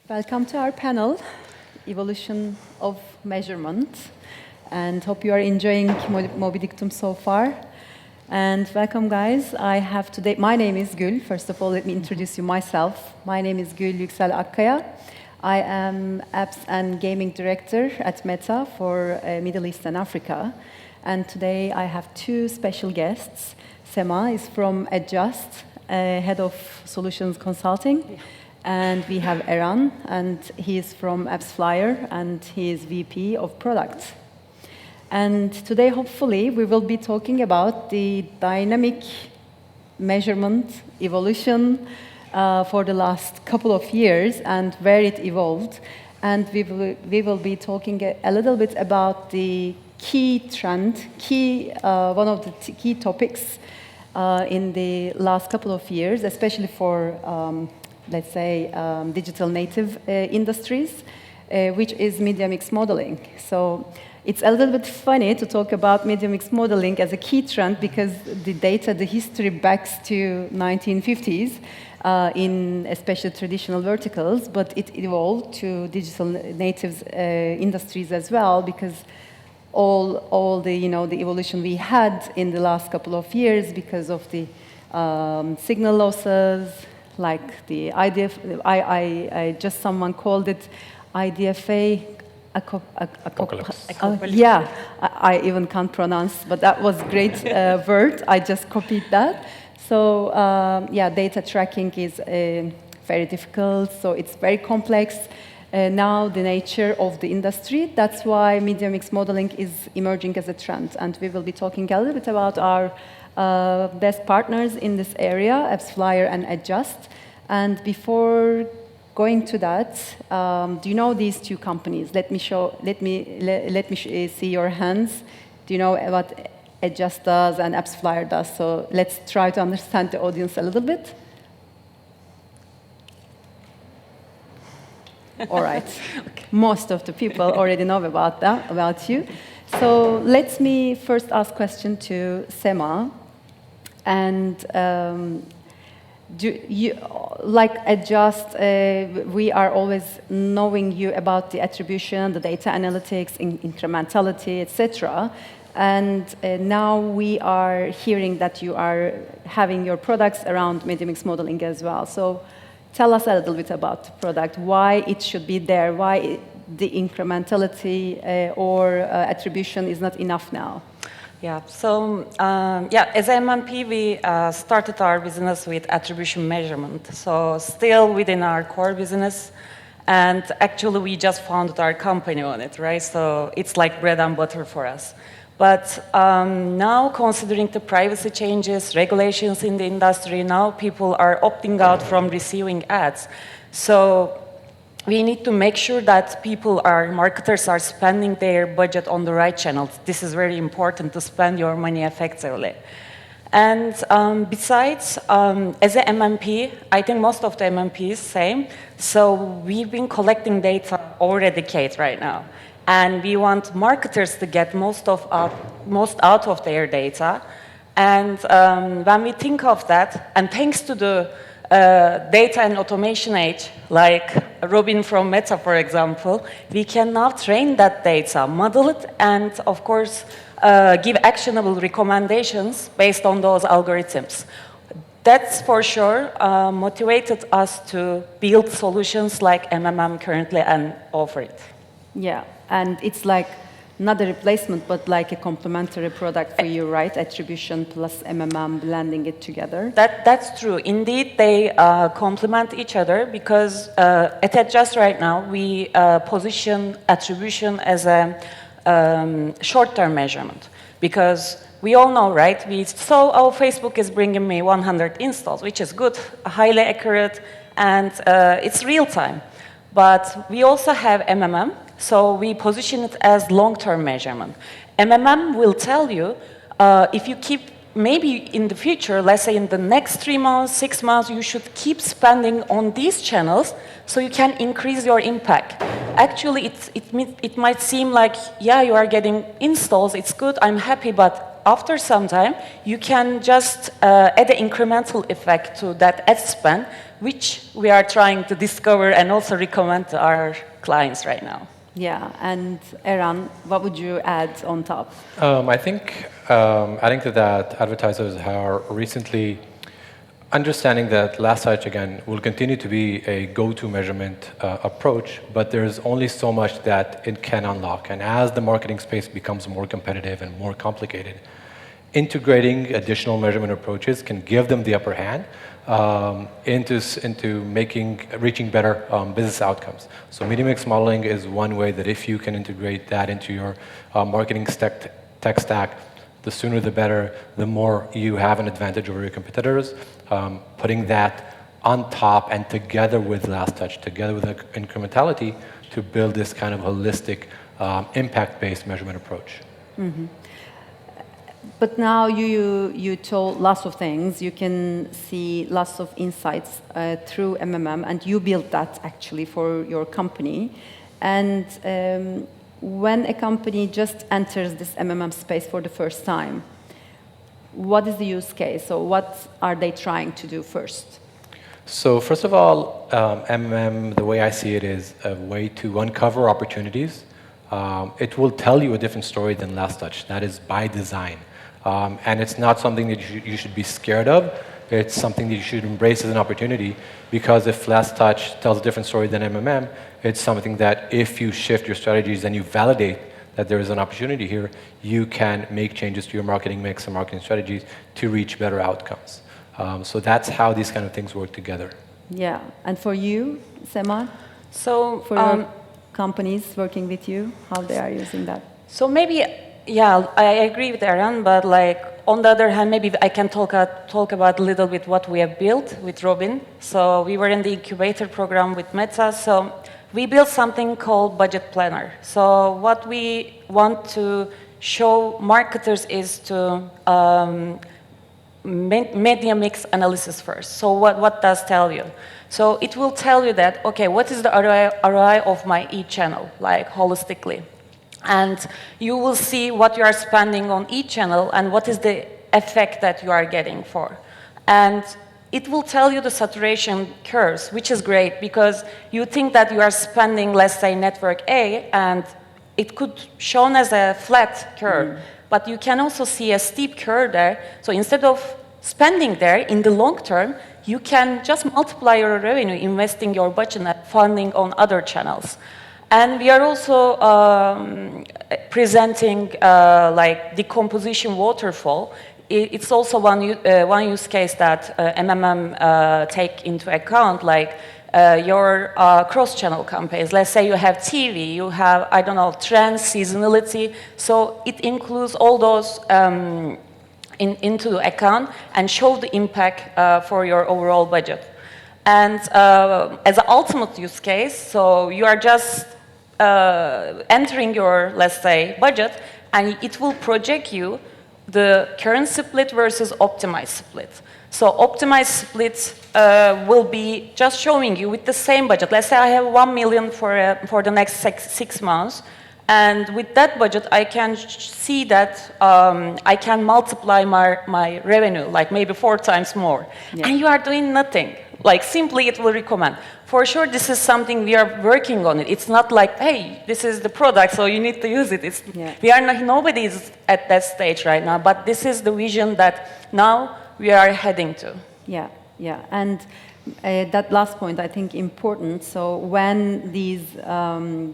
Welcome to our panel, Evolution of Measurement, and hope you are enjoying Mobidictum so far. And welcome, guys. I have today, my name is Gül. First of all, let me introduce you myself. My name is Gül Yüksel Akkaya. I am Apps and Gaming Director at Meta for Middle East and Africa. And today I have two special guests. Sema is from Adjust, Head of Solutions Consulting. And we have Eran, and he is from AppsFlyer, and he is VP of Product. And today, hopefully, we will be talking about the dynamic measurement evolution for the last couple of years and where it evolved. And we will be talking a little bit about the key trend, one of the key topics in the last couple of years, especially for let's say, digital native industries, which is media mix modeling. So it's a little bit funny to talk about media mix modeling as a key trend because the data, the history backs to 1950s in especially traditional verticals, but it evolved to digital natives industries as well because all the, the evolution we had in the last couple of years because of the signal losses, like the IDF, just someone called it IDFA Apocalypse. Yeah, I even can't pronounce, but that was a great word. I just copied that. So yeah, data tracking is very difficult, so it's very complex. Now the nature of the industry, that's why media mix modeling is emerging as a trend. And we will be talking a little bit about our best partners in this area, AppsFlyer and Adjust. And before going to that, do you know these two companies? Let me see your hands. Do you know what Adjust does and AppsFlyer does? So let's try to understand the audience a little bit. All right. Okay. Most of the people already know about you. So let me first ask question to Sema. And do you, like Adjust, we are always knowing you about the attribution, the data analytics, incrementality, etc. And now we are hearing that you are having your products around media mix modeling as well. So tell us a little bit about the product, why it should be there, why the incrementality or attribution is not enough now. Yeah, so as MMP, we started our business with attribution measurement. So still within our core business, and actually we just founded our company on it, right? So it's like bread and butter for us. But now considering the privacy changes, regulations in the industry, now people are opting out from receiving ads. So we need to make sure that marketers are spending their budget on the right channels. This is very important to spend your money effectively. And besides, as an MMP, I think most of the MMPs same. So we've been collecting data over a decade right now. And we want marketers to get most out of their data. And when we think of that, and thanks to the data and automation age, like Robin from Meta, for example, we can now train that data, model it, and of course, give actionable recommendations based on those algorithms. That's for sure motivated us to build solutions like MMM currently and offer it. Yeah, and it's like not a replacement, but like a complementary product for you, right? Attribution plus MMM, blending it together. That's true. Indeed, they complement each other because at Adjust right now, we position attribution as a short-term measurement. Because we all know, right? Facebook is bringing me 100 installs, which is good, highly accurate, and it's real-time. But we also have MMM. So we position it as long-term measurement. MMM will tell you if you keep, maybe in the future, let's say in the next 3 months, 6 months, you should keep spending on these channels so you can increase your impact. Actually, it might seem like, yeah, you are getting installs, it's good, I'm happy, but after some time, you can just add an incremental effect to that ad spend, which we are trying to discover and also recommend to our clients right now. Yeah, and Eran, what would you add on top? I think adding to that, advertisers are recently understanding that last touch, again, will continue to be a go-to measurement approach, but there's only so much that it can unlock. And as the marketing space becomes more competitive and more complicated, integrating additional measurement approaches can give them the upper hand into reaching better business outcomes. So media mix modeling is one way that if you can integrate that into your marketing tech stack, the sooner the better, the more you have an advantage over your competitors. Putting that on top and together with last touch, together with incrementality, to build this kind of holistic, impact-based measurement approach. Mm-hmm. But now you told lots of things. You can see lots of insights through MMM, and you built that actually for your company. And when a company just enters this MMM space for the first time, what is the use case? So what are they trying to do first? So first of all, MMM, the way I see it, is a way to uncover opportunities. It will tell you a different story than last touch. That is by design. And it's not something that you should be scared of. It's something that you should embrace as an opportunity, because if last touch tells a different story than MMM, it's something that if you shift your strategies and you validate that there is an opportunity here, you can make changes to your marketing mix and marketing strategies to reach better outcomes. So that's how these kind of things work together. Yeah, and for you, Sema? So for your companies working with you, how they are using that? So maybe, yeah, I agree with Eran, but like on the other hand, maybe I can talk about a little bit what we have built with Robin. So we were in the incubator program with Meta. So we built something called Budget Planner. So what we want to show marketers is to media mix analysis first. So what does tell you? So it will tell you that, okay, what is the ROI of my each channel, like holistically? And you will see what you are spending on each channel and what is the effect that you are getting for. And it will tell you the saturation curves, which is great because you think that you are spending, let's say, network A, and it could shown as a flat curve. But you can also see a steep curve there. So instead of spending there in the long term, you can just multiply your revenue, investing your budget and funding on other channels. And we are also presenting like decomposition waterfall. It's also one use case that MMM take into account, like your cross-channel campaigns. Let's say you have TV, you have, I don't know, trends, seasonality. So it includes all those into account and show the impact for your overall budget. And as an ultimate use case, so you are just entering your, let's say, budget, and it will project you the current split versus optimized split. So optimized split will be just showing you with the same budget. Let's say I have 1 million for the next six months. And with that budget, I can see that I can multiply my revenue, like maybe 4 times more. Yeah. And you are doing nothing. Like simply it will recommend. For sure, this is something we are working on it. It's not like, hey, this is the product, so you need to use it. We are not, nobody is at that stage right now, but this is the vision that now we are heading to. Yeah, yeah. And that last point, I think, important. So when these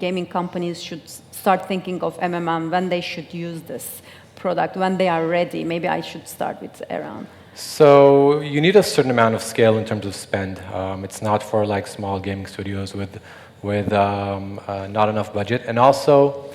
gaming companies should start thinking of MMM, when they should use this product, when they are ready, maybe I should start with Eran. So you need a certain amount of scale in terms of spend. It's not for like small gaming studios with not enough budget. And also,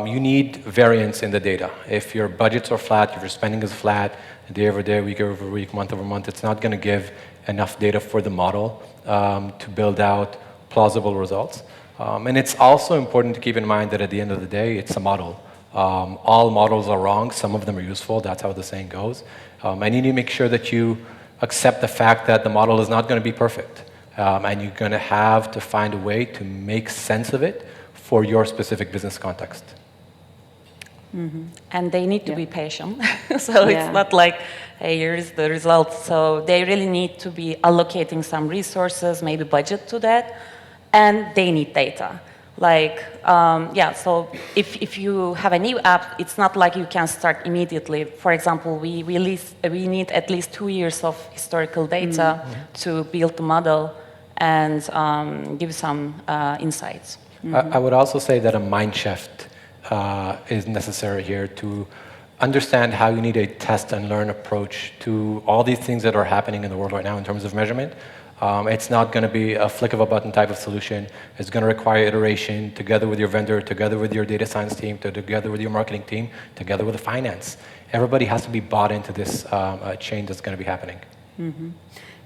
you need variance in the data. If your budgets are flat, if your spending is flat, day over day, week over week, month over month, it's not going to give enough data for the model to build out plausible results. And it's also important to keep in mind that at the end of the day, it's a model. All models are wrong. Some of them are useful. That's how the saying goes. And you need to make sure that you accept the fact that the model is not going to be perfect. And you're going to have to find a way to make sense of it for your specific business context. And they need to Yeah. be patient. So Yeah. it's not like, hey, here is the result. So they really need to be allocating some resources, maybe budget to that, and they need data. Like, yeah, so if you have a new app, it's not like you can start immediately. For example, we need at least 2 years of historical data to build the model and give some insights. I would also say that a mind shift is necessary here to understand how you need a test and learn approach to all these things that are happening in the world right now in terms of measurement. It's not going to be a flick of a button type of solution. It's going to require iteration together with your vendor, together with your data science team, together with your marketing team, together with the finance. Everybody has to be bought into this change that's going to be happening.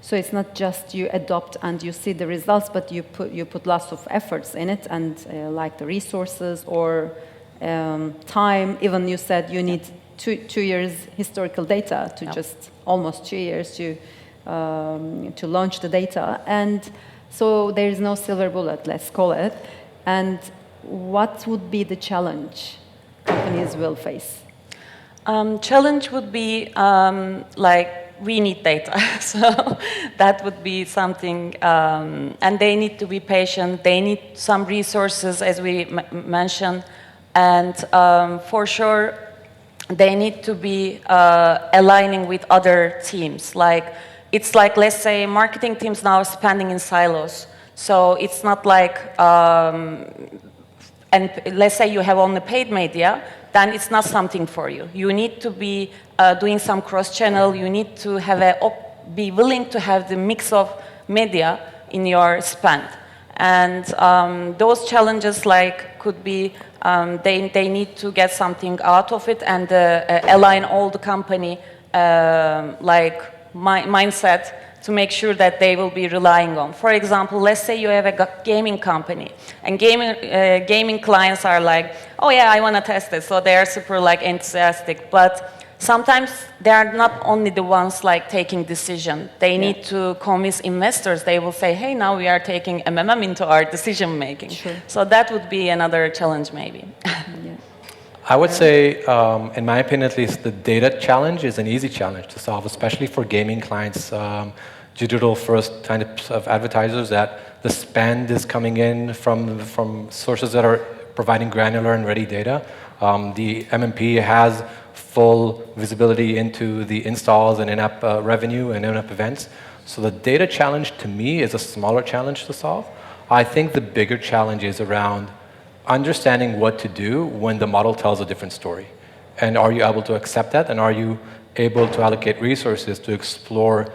So it's not just you adopt and you see the results, but you put lots of efforts in it, and like the resources or time. Even you said you need two years historical data to just almost 2 years to launch the data, and so there is no silver bullet, let's call it. And what would be the challenge companies will face? Challenge would be like, we need data, so that would be something, and they need to be patient, they need some resources, as we mentioned, and for sure, they need to be aligning with other teams. Like, it's like, let's say, marketing teams now are spending in silos, so it's not like, and let's say you have only paid media, then it's not something for you. You need to be doing some cross-channel. You need to have be willing to have the mix of media in your spend. And those challenges, like, could be they need to get something out of it and align all the company like mindset to make sure that they will be relying on. For example, let's say you have a gaming company, and gaming clients are like, oh yeah, I want to test it, so they are super like enthusiastic. But sometimes they are not only the ones like taking decision. They need to convince investors. They will say, hey, now we are taking MMM into our decision making. Sure. So that would be another challenge, maybe. I would say, in my opinion at least, the data challenge is an easy challenge to solve, especially for gaming clients, digital-first types of advertisers, that the spend is coming in from sources that are providing granular and ready data. The MMP has full visibility into the installs and in-app revenue and in-app events. So the data challenge, to me, is a smaller challenge to solve. I think the bigger challenge is around understanding what to do when the model tells a different story. And are you able to accept that? And are you able to allocate resources to explore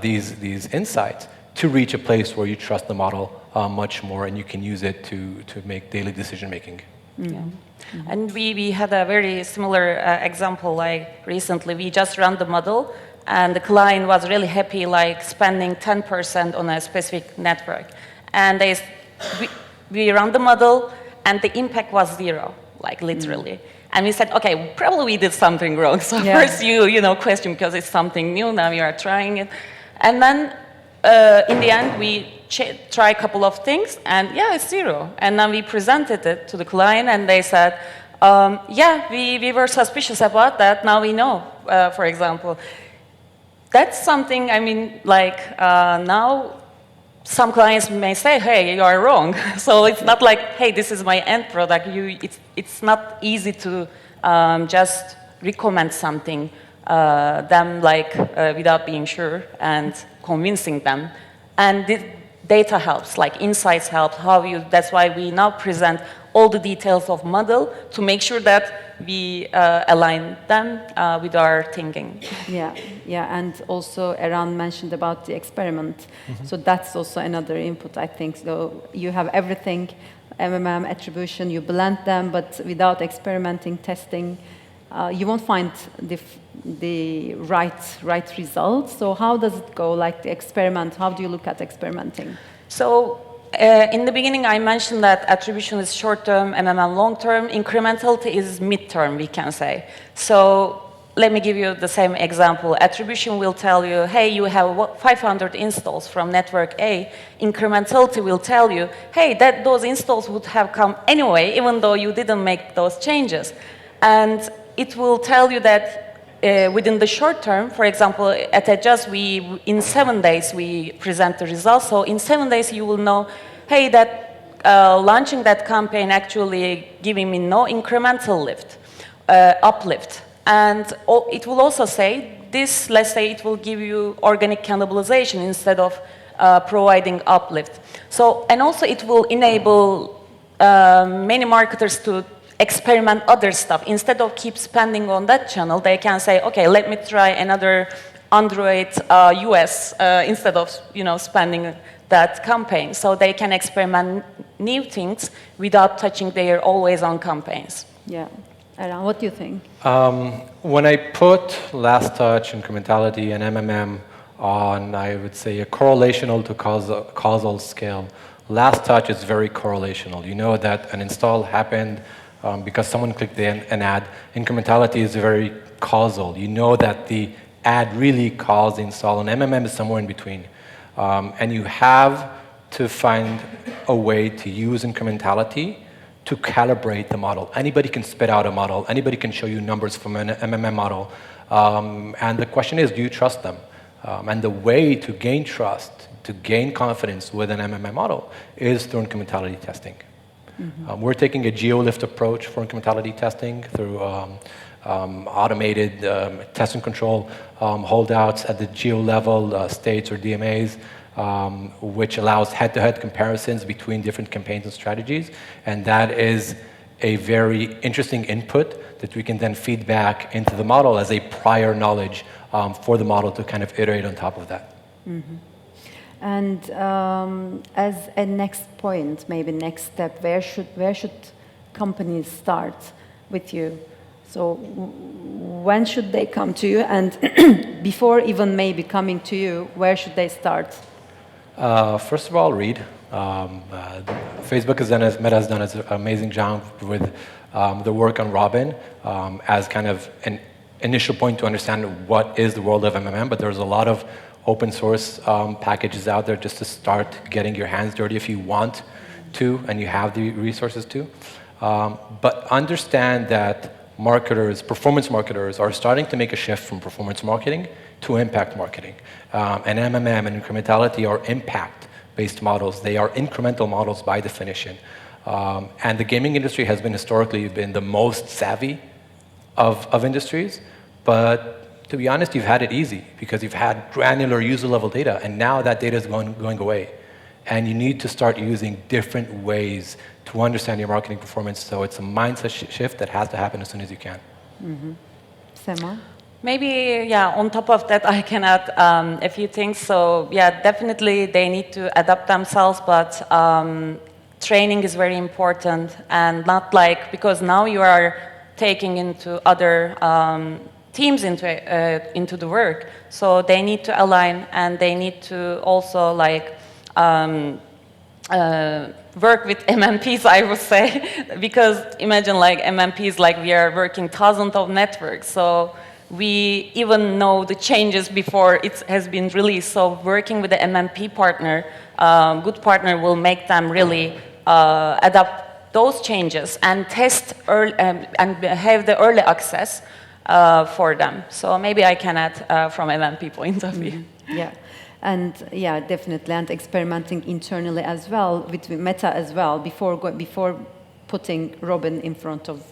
these insights to reach a place where you trust the model much more and you can use it to make daily decision making? Yeah. And we had a very similar example, like recently we just ran the model and the client was really happy, like spending 10% on a specific network. And we ran the model and the impact was 0, like literally. And we said, okay, probably we did something wrong. So first you question because it's something new, now you are trying it. And then in the end we try a couple of things and yeah, it's 0. And then we presented it to the client and they said, yeah, we were suspicious about that, now we know, for example. That's something, I mean, like now some clients may say, hey, you are wrong. So it's not like, hey, this is my end product. It's not easy to just recommend something them like without being sure and convincing them. And the data helps, like insights help. That's why we now present all the details of model to make sure that we align them with our thinking. Yeah, and also Eran mentioned about the experiment. So that's also another input, I think. So you have everything, MMM, attribution, you blend them, but without experimenting, testing, you won't find the right result. So how does it go, like the experiment? How do you look at experimenting? So in the beginning, I mentioned that attribution is short-term, MMM long-term. Incrementality is mid-term, we can say. So let me give you the same example. Attribution will tell you, hey, you have 500 installs from network A. Incrementality will tell you, hey, those installs would have come anyway, even though you didn't make those changes. And it will tell you that within the short term, for example, at Adjust, in 7 days, we present the results. So in 7 days, you will know, hey, launching that campaign actually giving me no incremental uplift. And it will also say, let's say it will give you organic cannibalization instead of providing uplift. So, and also it will enable many marketers to experiment other stuff. Instead of keep spending on that channel, they can say, okay, let me try another Android US instead of spending that campaign. So they can experiment new things without touching their always-on campaigns. Yeah. Eran, what do you think? When I put last touch, incrementality, and MMM on, I would say, a correlational to causal scale, last touch is very correlational. You know that an install happened because someone clicked an ad. Incrementality is very causal. You know that the ad really caused the install, and MMM is somewhere in between. And you have to find a way to use incrementality to calibrate the model. Anybody can spit out a model. Anybody can show you numbers from an MMM model. And the question is, do you trust them? And the way to gain trust, to gain confidence with an MMM model is through incrementality testing. Mm-hmm. We're taking a geo-lift approach for incrementality testing through automated test and control holdouts at the geo-level, states or DMAs, which allows head-to-head comparisons between different campaigns and strategies. And that is a very interesting input that we can then feed back into the model as a prior knowledge for the model to kind of iterate on top of that. Mm-hmm. And as a next point, maybe next step, where should companies start with you? So when should they come to you? And before even maybe coming to you, where should they start? First of all, read. Facebook Meta has done an amazing job with the work on Robin as kind of an initial point to understand what is the world of MMM, but there's a lot of open source packages out there just to start getting your hands dirty if you want to and you have the resources to. But understand that performance marketers are starting to make a shift from performance marketing to impact marketing. And MMM and incrementality are impact-based models. They are incremental models by definition. And the gaming industry has historically been the most savvy of industries, but to be honest, you've had it easy because you've had granular user-level data, and now that data is going away. And you need to start using different ways to understand your marketing performance, so it's a mindset shift that has to happen as soon as you can. Mm-hmm. Sema? Maybe, yeah, on top of that, I can add a few things. So, yeah, definitely they need to adapt themselves, but training is very important, and not because now you are taking into other teams into the work, so they need to align, and they need to also work with MMPs, I would say, because imagine MMPs, we are working thousands of networks, so we even know the changes before it has been released. So working with the MMP partner, good partner will make them really adapt those changes and test early, and have the early access for them. So maybe I can add from MMP point of view. Mm-hmm. Yeah. And yeah, definitely, and experimenting internally as well, with Meta as well, before putting Robin in front of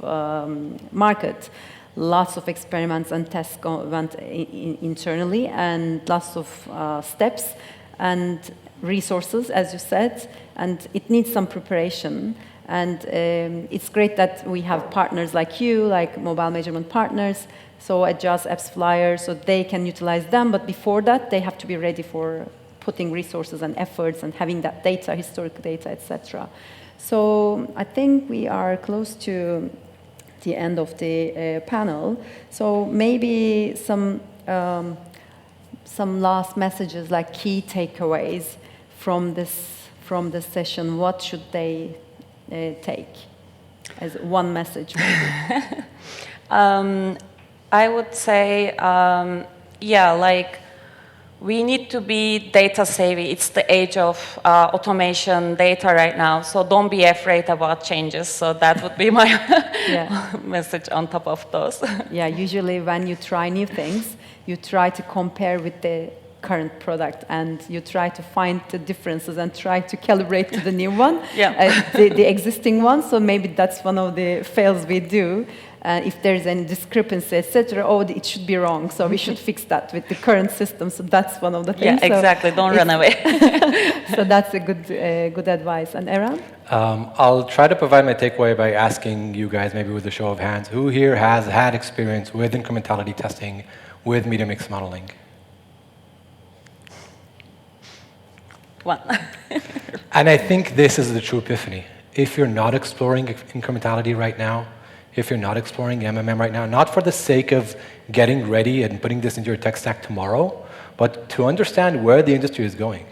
market. Lots of experiments and tests went internally, and lots of steps and resources, as you said, and it needs some preparation. And it's great that we have partners like you, like mobile measurement partners, so Adjust, AppsFlyer, so they can utilize them. But before that, they have to be ready for putting resources and efforts and having that data, historical data, etc. So I think we are close to the end of the panel. So maybe some last messages, like key takeaways from this session. What should they take as one message? I would say, yeah, like we need to be data savvy. It's the age of automation data right now, so don't be afraid about changes. So that would be my message on top of those. Yeah, usually when you try new things, you try to compare with the current product and you try to find the differences and try to calibrate to the new one, the existing one. So maybe that's one of the fails we do. If there's any discrepancy, etc., it should be wrong. So we should fix that with the current system. So that's one of the things. Yeah, exactly. Don't run away. So that's a good advice. And Eran? I'll try to provide my takeaway by asking you guys, maybe with a show of hands, who here has had experience with incrementality testing, with media mix modeling? One. And I think this is the true epiphany. If you're not exploring incrementality right now, if you're not exploring MMM right now, not for the sake of getting ready and putting this into your tech stack tomorrow, but to understand where the industry is going.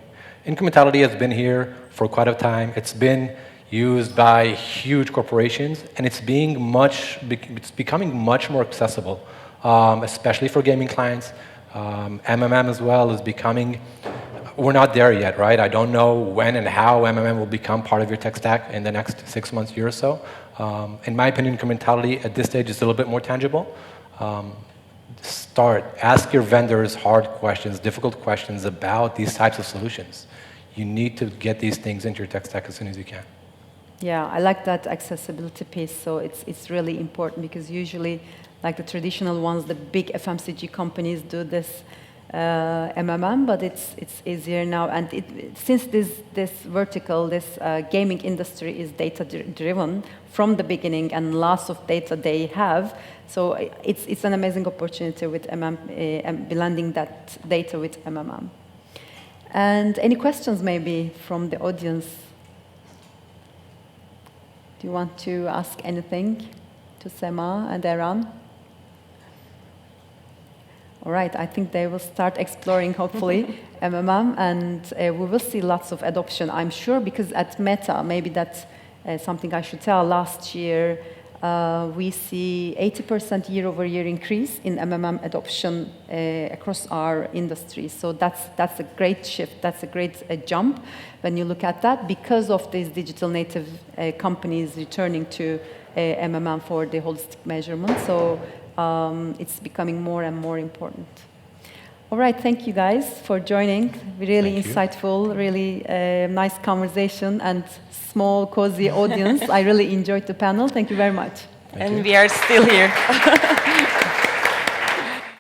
Incrementality has been here for quite a time. It's been used by huge corporations, and it's becoming much more accessible, especially for gaming clients. MMM as well is becoming. We're not there yet, right? I don't know when and how MMM will become part of your tech stack in the next 6 months, year or so. In my opinion, incrementality at this stage is a little bit more tangible. Ask your vendors hard questions, difficult questions about these types of solutions. You need to get these things into your tech stack as soon as you can. Yeah, I like that accessibility piece. So it's really important because usually, like the traditional ones, the big FMCG companies do this MMM, but it's easier now. And since this vertical, this gaming industry is data-driven from the beginning, and lots of data they have, so it's an amazing opportunity with blending that data with MMM. And any questions maybe from the audience? Do you want to ask anything to Sema and Eran? All right, I think they will start exploring, hopefully, MMM, and we will see lots of adoption, I'm sure, because at Meta, maybe that's something I should tell, last year, we see 80% year-over-year increase in MMM adoption across our industry. So that's a great shift, that's a great jump when you look at that, because of these digital native companies returning to MMM for the holistic measurement. So it's becoming more and more important. All right, thank you guys for joining. Really insightful, really nice conversation and small, cozy audience. I really enjoyed the panel. Thank you very much. And we are still here.